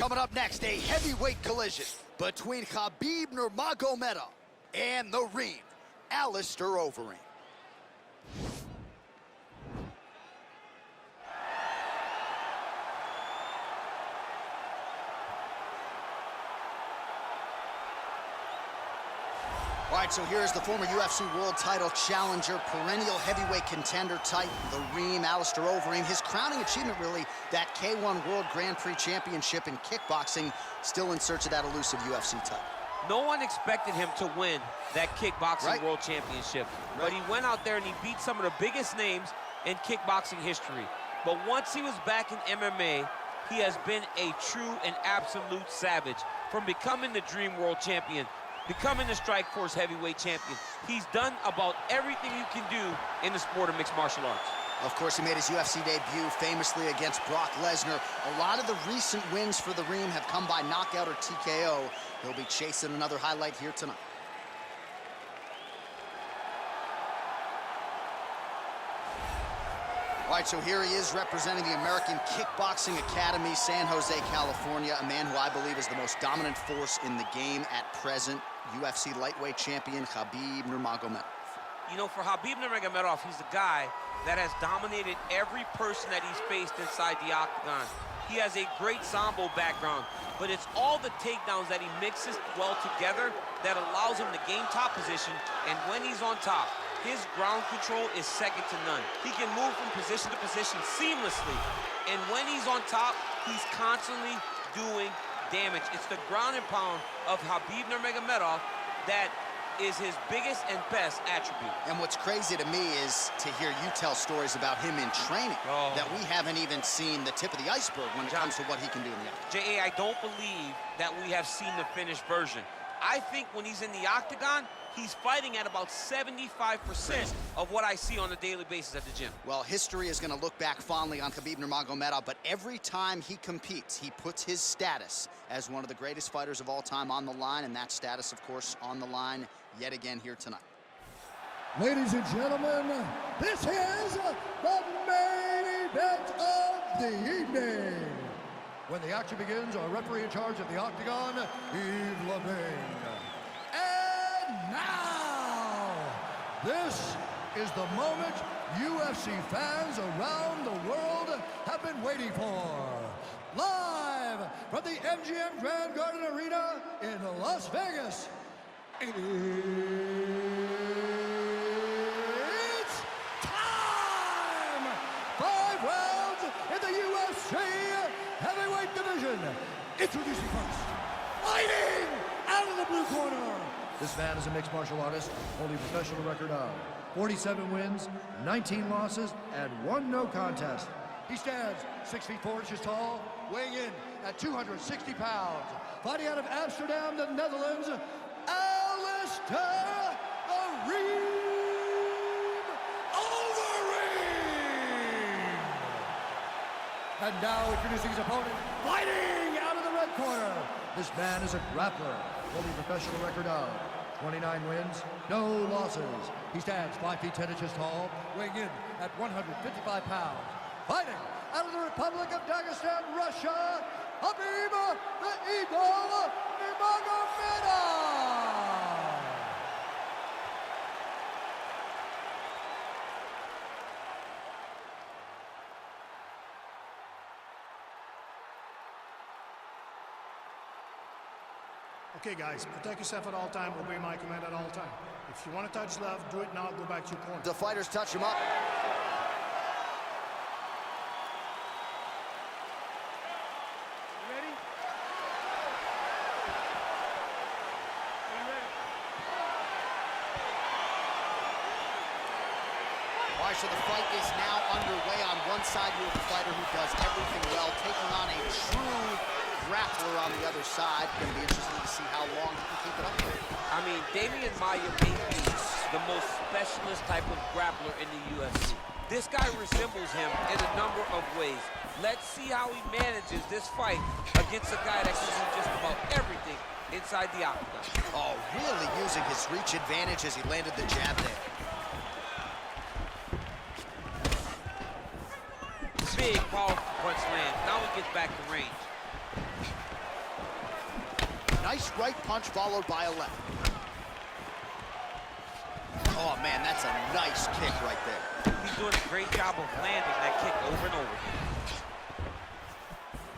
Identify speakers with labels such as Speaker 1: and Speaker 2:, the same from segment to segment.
Speaker 1: Coming up next, a heavyweight collision between Khabib Nurmagomedov and the Reem, Alistair Overeem. All right, so here's the former UFC World Title challenger, perennial heavyweight contender type, the Reem, Alistair Overeem. His crowning achievement, really, that K1 World Grand Prix Championship in kickboxing, still in search of that elusive UFC title.
Speaker 2: No one expected him to win that kickboxing World Championship, but he went out there and he beat some of the biggest names in kickboxing history. But once he was back in MMA, he has been a true and absolute savage. From becoming the Dream World Champion, becoming the Strikeforce heavyweight champion. He's done about everything you can do in the sport of mixed martial arts.
Speaker 1: Of course, he made his UFC debut famously against Brock Lesnar. A lot of the recent wins for the Reem have come by knockout or TKO. He'll be chasing another highlight here tonight. All right, so here he is representing the American Kickboxing Academy, San Jose, California, a man who I believe is the most dominant force in the game at present, UFC lightweight champion Khabib Nurmagomedov.
Speaker 2: You know, for Khabib Nurmagomedov, he's a guy that has dominated every person that he's faced inside the octagon. He has a great Sambo background, but it's all the takedowns that he mixes well together that allows him to gain top position, and when he's on top, his ground control is second to none. He can move from position to position seamlessly, and when he's on top, he's constantly doing damage. It's the ground and pound of Khabib Nurmagomedov that is his biggest and best attribute.
Speaker 1: And what's crazy to me is to hear you tell stories about him in training that we haven't even seen the tip of the iceberg when it comes to what he can do in the octagon.
Speaker 2: J.A., I don't believe that we have seen the finished version. I think when he's in the octagon, he's fighting at about 75% of what I see on a daily basis at the gym.
Speaker 1: Well, history is going to look back fondly on Khabib Nurmagomedov, but every time he competes, he puts his status as one of the greatest fighters of all time on the line, and that status, of course, on the line yet again here tonight.
Speaker 3: Ladies and gentlemen, this is the main event of the evening. When the action begins, our referee in charge of the octagon, Yves Levine. And now, this is the moment UFC fans around the world have been waiting for. Live from the MGM Grand Garden Arena in Las Vegas, it's time! 5 rounds in the UFC heavyweight division. Introducing first, fighting out of the blue corner. This man is a mixed martial artist, holding a professional record of 47 wins, 19 losses, and 1 no contest. He stands 6 feet 4 inches tall, weighing in at 260 pounds. Fighting out of Amsterdam, the Netherlands, Alistair Overeem. And now introducing his opponent, fighting out of the red corner. This man is a grappler, holding a professional record of 29 wins, no losses. He stands 5 feet 10 inches tall, weighing in at 155 pounds. Fighting out of the Republic of Dagestan, Russia, Khabib the Eagle Nurmagomedov.
Speaker 4: Okay, guys, protect yourself at all time, obey my command at all time. If you want to touch left, do it now, go back to your corner.
Speaker 1: The fighters touch him up.
Speaker 4: You ready? Are you ready?
Speaker 1: All right, so the fight is now underway. On one side, we have a fighter who does everything well, taking on a true grappler on the other side. Going to be interesting to see how long he can keep it up there.
Speaker 2: I mean, Damian Maia may be the most specialist type of grappler in the UFC. This guy resembles him in a number of ways. Let's see how he manages this fight against a guy that can do just about everything inside the octagon.
Speaker 1: Oh, really using his reach advantage as he landed the jab there.
Speaker 2: Big, powerful punch lands. Now he gets back to range.
Speaker 1: Nice right punch followed by a left. Oh, man, that's a nice kick right there.
Speaker 2: He's doing a great job of landing that kick over and over.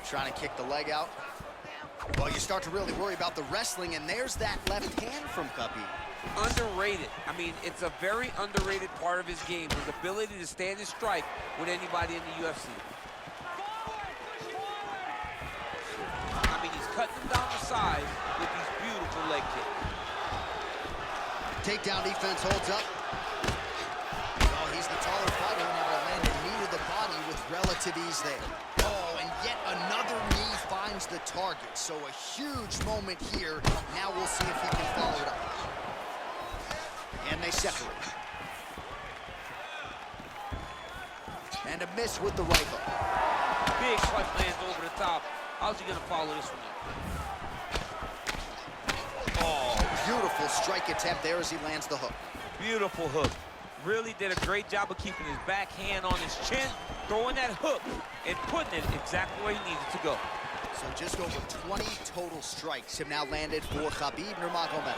Speaker 1: Trying to kick the leg out. Well, you start to really worry about the wrestling, and there's that left hand from Khabib.
Speaker 2: Underrated. I mean, it's a very underrated part of his game, his ability to stand and strike with anybody in the UFC. I mean, he's cutting them down the side with these beautiful leg kicks.
Speaker 1: Takedown defense holds up. Oh, he's the taller fighter and able to land a knee to the body with relative ease there. Oh, and yet another knee finds the target. So a huge moment here. Now we'll see if he can follow it up. And they separate. And a miss with the right hook.
Speaker 2: Big swipe lands over the top. How's he gonna follow this one up?
Speaker 1: Oh, beautiful strike attempt there as he lands the hook.
Speaker 2: Beautiful hook. Really did a great job of keeping his back hand on his chin, throwing that hook, and putting it exactly where he needed to go.
Speaker 1: So just over 20 total strikes have now landed for Khabib Nurmagomedov.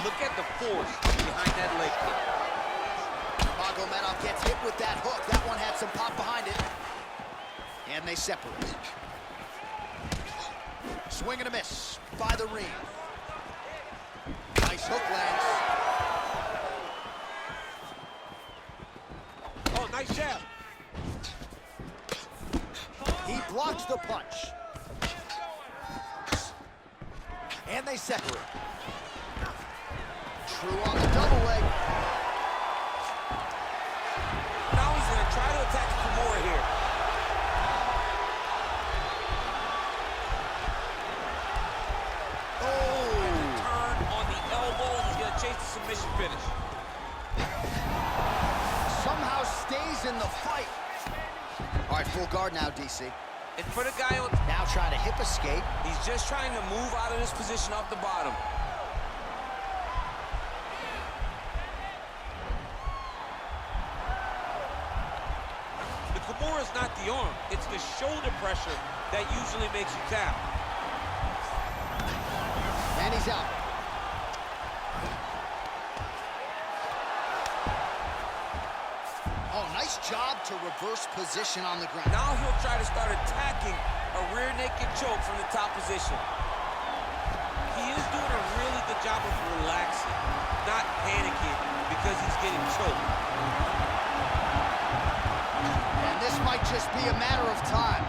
Speaker 2: Look at the force behind that leg kick.
Speaker 1: Nurmagomedov gets hit with that hook. That one had some pop behind it. And they separate. Swing and a miss by the ring. Nice hook lands.
Speaker 2: Oh, nice jab.
Speaker 1: He blocks the punch. And they separate. True on the double leg.
Speaker 2: Now he's going to try to attack Kimura here.
Speaker 1: Oh!
Speaker 2: Turn on the elbow, and he's going to chase the submission finish.
Speaker 1: Somehow stays in the fight. All right, full guard now, DC.
Speaker 2: And for the guy on...
Speaker 1: Now trying to hip escape.
Speaker 2: He's just trying to move out of this position off the bottom. The Kimura is not the arm. It's the shoulder pressure that usually makes you tap.
Speaker 1: And he's out. Oh, nice job to reverse position on the ground.
Speaker 2: Now he'll try to start attacking a rear naked choke from the top position. He is doing a really good job of relaxing, not panicking because he's getting choked.
Speaker 1: And this might just be a matter of time.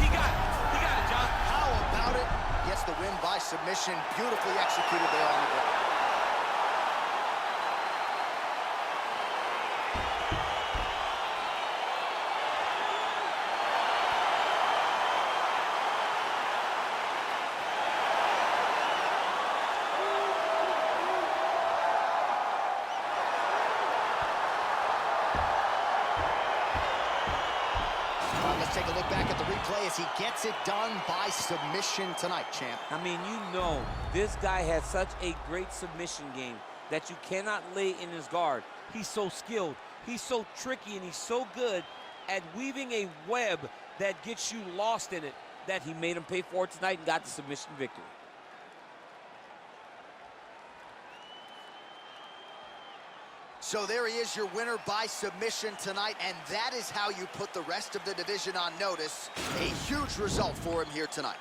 Speaker 2: He got it, John.
Speaker 1: How about it? Gets the win by submission. Beautifully executed there on the ground. Let's take a look back at the replay as he gets it done by submission tonight, champ.
Speaker 2: I mean, you know, this guy has such a great submission game that you cannot lay in his guard. He's so skilled, he's so tricky, and he's so good at weaving a web that gets you lost in it that he made him pay for it tonight and got the submission victory.
Speaker 1: So there he is, your winner by submission tonight, and that is how you put the rest of the division on notice. A huge result for him here tonight.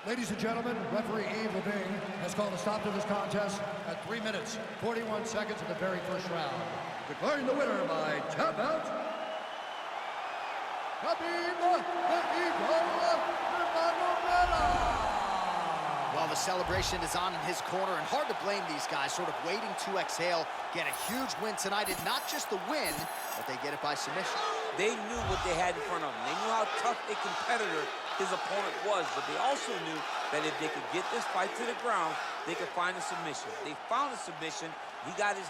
Speaker 3: Ladies and gentlemen, referee Overeem has called a stop to this contest at 3 minutes, 41 seconds of the very first round. Declaring the winner by tap out, Khabib Nurmagomedov.
Speaker 1: Well, the celebration is on in his corner, and hard to blame these guys, sort of waiting to exhale, get a huge win tonight, and not just the win, but they get it by submission.
Speaker 2: They knew what they had in front of them. They knew how tough a competitor his opponent was, but they also knew that if they could get this fight to the ground, they could find a submission. They found a submission. He got his